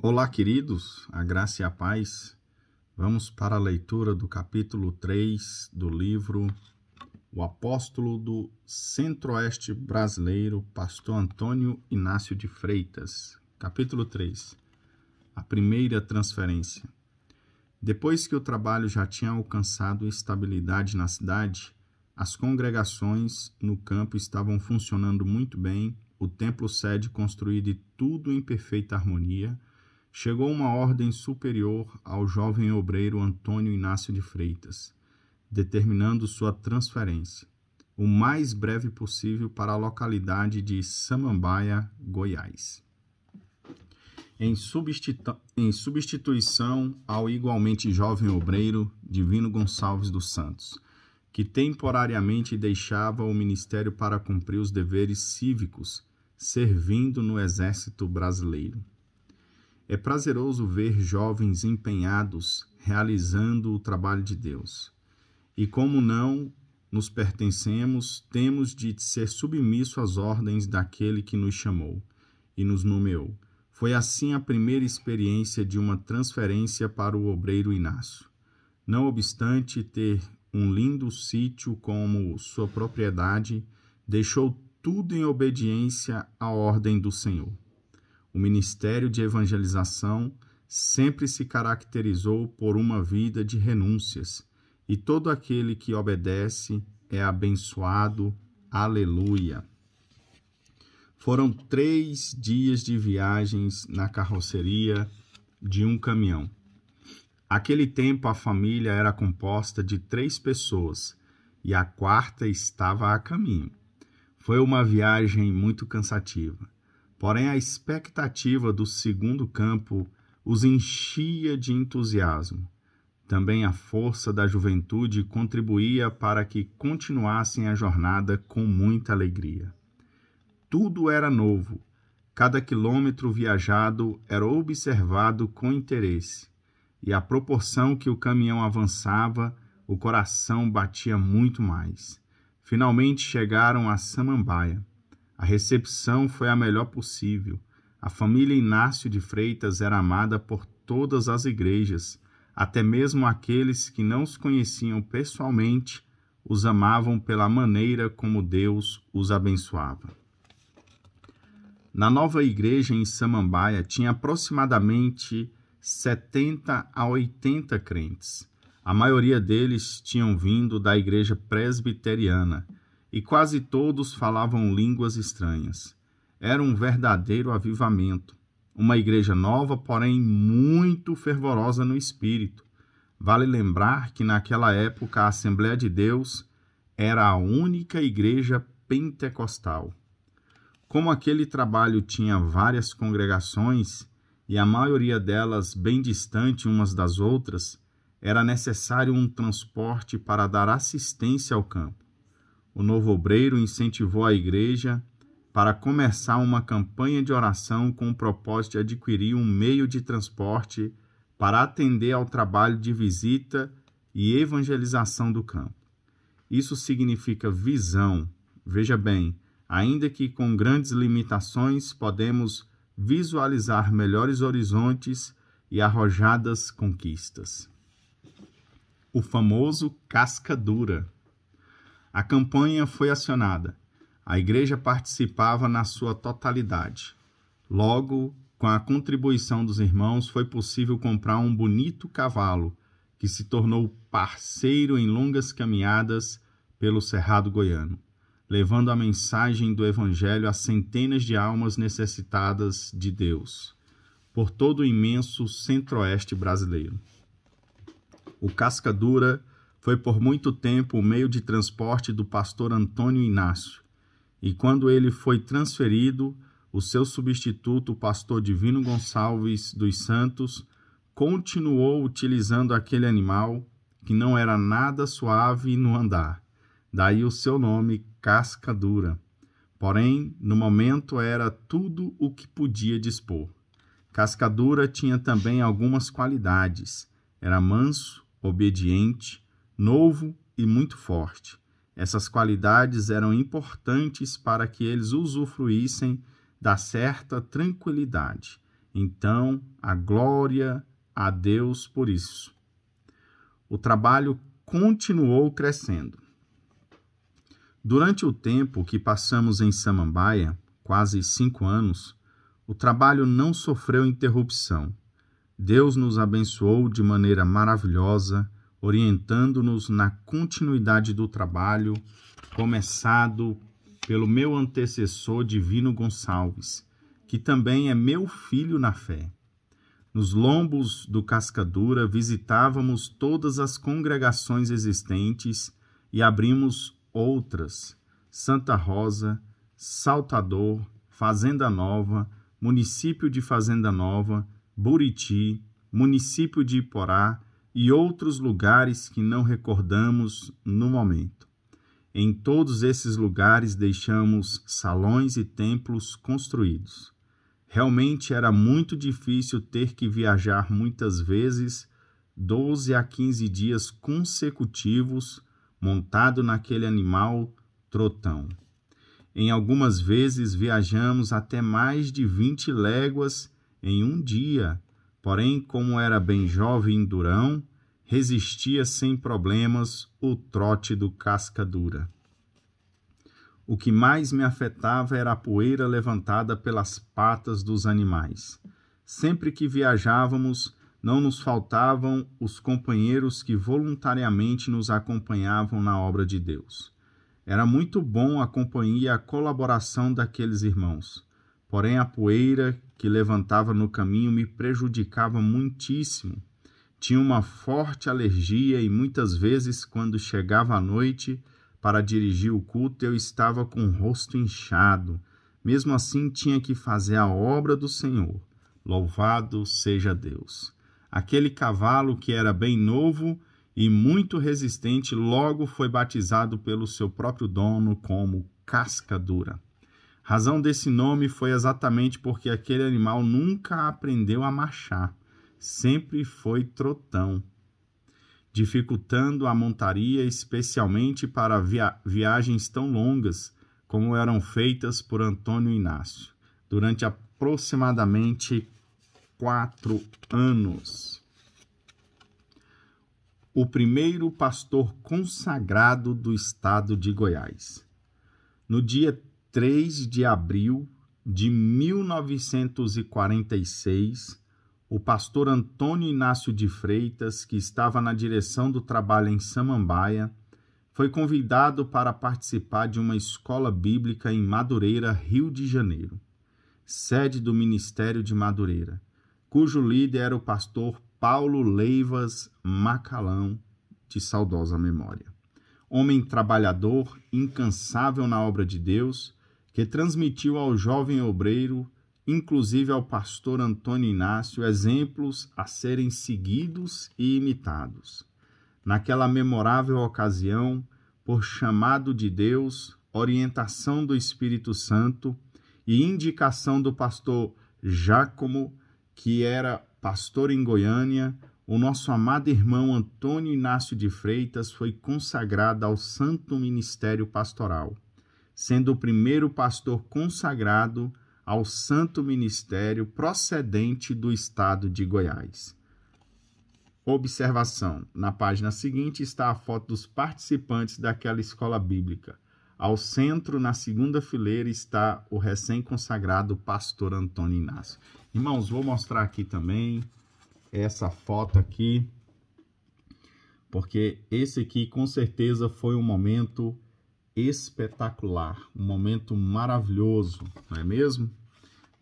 Olá, queridos, a graça e a paz. Vamos para a leitura do capítulo 3 do livro O Apóstolo do Centro-Oeste Brasileiro, pastor Antônio Inácio de Freitas. Capítulo 3. A primeira transferência. Depois que o trabalho já tinha alcançado estabilidade na cidade, as congregações no campo estavam funcionando muito bem, o templo-sede construído e tudo em perfeita harmonia. Chegou uma ordem superior ao jovem obreiro Antônio Inácio de Freitas, determinando sua transferência, o mais breve possível, para a localidade de Samambaia, Goiás. Em substituição ao igualmente jovem obreiro Divino Gonçalves dos Santos, que temporariamente deixava o ministério para cumprir os deveres cívicos, servindo no Exército Brasileiro. É prazeroso ver jovens empenhados realizando o trabalho de Deus. E como não nos pertencemos, temos de ser submissos às ordens daquele que nos chamou e nos nomeou. Foi assim a primeira experiência de uma transferência para o obreiro Inácio. Não obstante ter um lindo sítio como sua propriedade, deixou tudo em obediência à ordem do Senhor. O ministério de evangelização sempre se caracterizou por uma vida de renúncias, e todo aquele que obedece é abençoado. Aleluia! Foram 3 dias de viagens na carroceria de um caminhão. Aquele tempo a família era composta de 3 pessoas, e a 4ª estava a caminho. Foi uma viagem muito cansativa. Porém, a expectativa do segundo campo os enchia de entusiasmo. Também a força da juventude contribuía para que continuassem a jornada com muita alegria. Tudo era novo. Cada quilômetro viajado era observado com interesse. E à proporção que o caminhão avançava, o coração batia muito mais. Finalmente chegaram a Samambaia. A recepção foi a melhor possível. A família Inácio de Freitas era amada por todas as igrejas, até mesmo aqueles que não os conheciam pessoalmente, os amavam pela maneira como Deus os abençoava. Na nova igreja em Samambaia tinha aproximadamente 70 a 80 crentes. A maioria deles tinham vindo da igreja presbiteriana, e quase todos falavam línguas estranhas. Era um verdadeiro avivamento. Uma igreja nova, porém muito fervorosa no espírito. Vale lembrar que naquela época a Assembleia de Deus era a única igreja pentecostal. Como aquele trabalho tinha várias congregações, e a maioria delas bem distante umas das outras, era necessário um transporte para dar assistência ao campo. O novo obreiro incentivou a igreja para começar uma campanha de oração com o propósito de adquirir um meio de transporte para atender ao trabalho de visita e evangelização do campo. Isso significa visão. Veja bem, ainda que com grandes limitações, podemos visualizar melhores horizontes e arrojadas conquistas. O famoso casca dura. A campanha foi acionada. A igreja participava na sua totalidade. Logo, com a contribuição dos irmãos, foi possível comprar um bonito cavalo, que se tornou parceiro em longas caminhadas pelo Cerrado Goiano, levando a mensagem do Evangelho a centenas de almas necessitadas de Deus, por todo o imenso centro-oeste brasileiro. O casca dura foi por muito tempo o meio de transporte do pastor Antônio Inácio, e quando ele foi transferido, o seu substituto, o pastor Divino Gonçalves dos Santos, continuou utilizando aquele animal que não era nada suave no andar. Daí o seu nome, casca dura. Porém, no momento era tudo o que podia dispor. Casca dura tinha também algumas qualidades. Era manso, obediente, novo e muito forte. Essas qualidades eram importantes para que eles usufruíssem da certa tranquilidade Então, a glória a Deus por isso. O trabalho continuou crescendo. Durante o tempo que passamos em Samambaia, quase 5 anos, o trabalho não sofreu interrupção. Deus nos abençoou de maneira maravilhosa, orientando-nos na continuidade do trabalho começado pelo meu antecessor Divino Gonçalves, que também é meu filho na fé. Nos lombos do Cascadura visitávamos todas as congregações existentes e abrimos outras: Santa Rosa, Saltador, Fazenda Nova, município de Fazenda Nova, Buriti, município de Iporá e outros lugares que não recordamos no momento. Em todos esses lugares deixamos salões e templos construídos. Realmente era muito difícil ter que viajar muitas vezes 12 a 15 dias consecutivos montado naquele animal trotão. Em algumas vezes viajamos até mais de 20 léguas em um dia, porém, como era bem jovem e durão, resistia sem problemas o trote do Cascadura. O que mais me afetava era a poeira levantada pelas patas dos animais. Sempre que viajávamos, não nos faltavam os companheiros que voluntariamente nos acompanhavam na obra de Deus. Era muito bom a companhia e a colaboração daqueles irmãos. Porém, a poeira que levantava no caminho me prejudicava muitíssimo. Tinha uma forte alergia e muitas vezes, quando chegava a noite para dirigir o culto, eu estava com o rosto inchado. Mesmo assim, tinha que fazer a obra do Senhor. Louvado seja Deus! Aquele cavalo que era bem novo e muito resistente logo foi batizado pelo seu próprio dono como Cascadura. Razão desse nome foi exatamente porque aquele animal nunca aprendeu a marchar, sempre foi trotão, dificultando a montaria, especialmente para viagens tão longas como eram feitas por Antônio Inácio, durante aproximadamente 4 anos. O primeiro pastor consagrado do estado de Goiás. No dia 3 de abril de 1946, o pastor Antônio Inácio de Freitas, que estava na direção do trabalho em Samambaia, foi convidado para participar de uma escola bíblica em Madureira, Rio de Janeiro, sede do Ministério de Madureira, cujo líder era o pastor Paulo Leivas Macalão, de saudosa memória. Homem trabalhador, incansável na obra de Deus, que transmitiu ao jovem obreiro, inclusive ao pastor Antônio Inácio, exemplos a serem seguidos e imitados. Naquela memorável ocasião, por chamado de Deus, orientação do Espírito Santo e indicação do pastor Jácomo, que era pastor em Goiânia, o nosso amado irmão Antônio Inácio de Freitas foi consagrado ao santo ministério pastoral, sendo o primeiro pastor consagrado ao santo ministério procedente do estado de Goiás. Observação: na página seguinte está a foto dos participantes daquela escola bíblica. Ao centro, na segunda fileira, está o recém-consagrado pastor Antônio Inácio. Irmãos, vou mostrar aqui também essa foto aqui, porque esse aqui com certeza foi um momento espetacular, um momento maravilhoso, não é mesmo?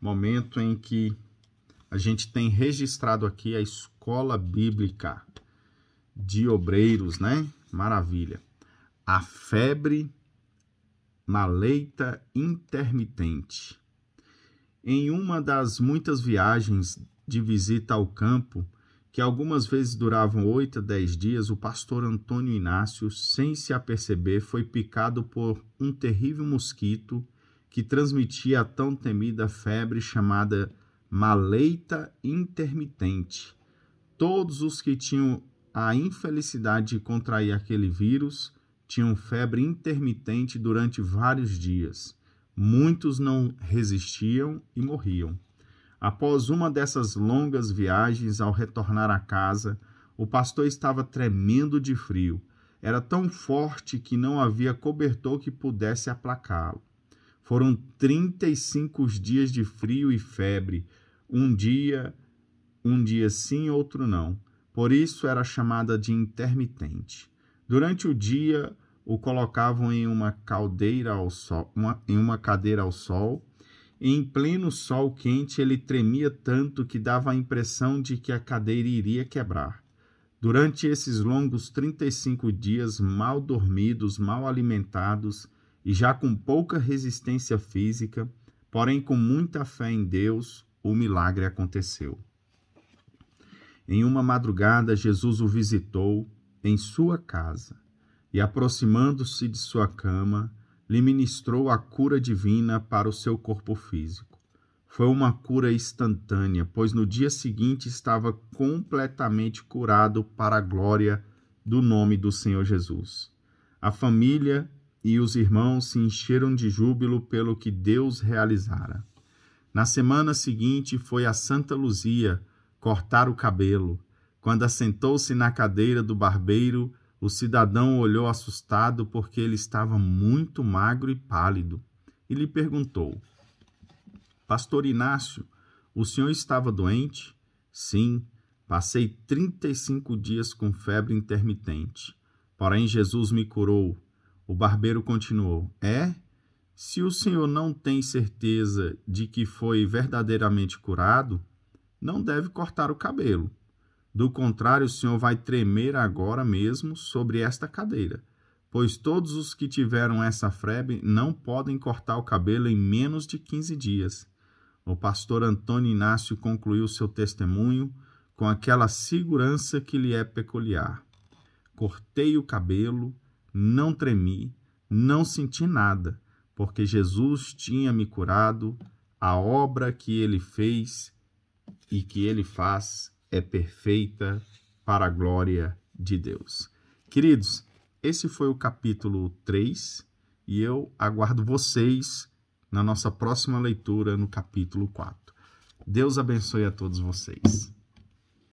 Momento em que a gente tem registrado aqui a escola bíblica de obreiros, né? Maravilha. A febre na leita intermitente. Em uma das muitas viagens de visita ao campo, que algumas vezes duravam 8 a 10 dias, o pastor Antônio Inácio, sem se aperceber, foi picado por um terrível mosquito que transmitia a tão temida febre chamada maleita intermitente. Todos os que tinham a infelicidade de contrair aquele vírus tinham febre intermitente durante vários dias. Muitos não resistiam e morriam. Após uma dessas longas viagens, ao retornar à casa, o pastor estava tremendo de frio. Era tão forte que não havia cobertor que pudesse aplacá-lo. Foram 35 dias de frio e febre, um dia sim, outro não. Por isso era chamada de intermitente. Durante o dia, o colocavam em uma cadeira ao sol. Em pleno sol quente, ele tremia tanto que dava a impressão de que a cadeira iria quebrar. Durante esses longos 35 dias, mal dormidos, mal alimentados e já com pouca resistência física, porém com muita fé em Deus, o milagre aconteceu. Em uma madrugada, Jesus o visitou em sua casa e, aproximando-se de sua cama, lhe ministrou a cura divina para o seu corpo físico. Foi uma cura instantânea, pois no dia seguinte estava completamente curado para a glória do nome do Senhor Jesus. A família e os irmãos se encheram de júbilo pelo que Deus realizara. Na semana seguinte foi a Santa Luzia cortar o cabelo. Quando assentou-se na cadeira do barbeiro, o cidadão olhou assustado porque ele estava muito magro e pálido e lhe perguntou: Pastor Inácio, o senhor estava doente? Sim, passei 35 dias com febre intermitente. Porém, Jesus me curou. O barbeiro continuou: Se o senhor não tem certeza de que foi verdadeiramente curado, não deve cortar o cabelo. Do contrário, o senhor vai tremer agora mesmo sobre esta cadeira, pois todos os que tiveram essa febre não podem cortar o cabelo em menos de 15 dias. O pastor Antônio Inácio concluiu seu testemunho com aquela segurança que lhe é peculiar. Cortei o cabelo, não tremi, não senti nada, porque Jesus tinha me curado. A obra que ele fez e que ele faz é perfeita para a glória de Deus. Queridos, esse foi o capítulo 3 e eu aguardo vocês na nossa próxima leitura no capítulo 4. Deus abençoe a todos vocês.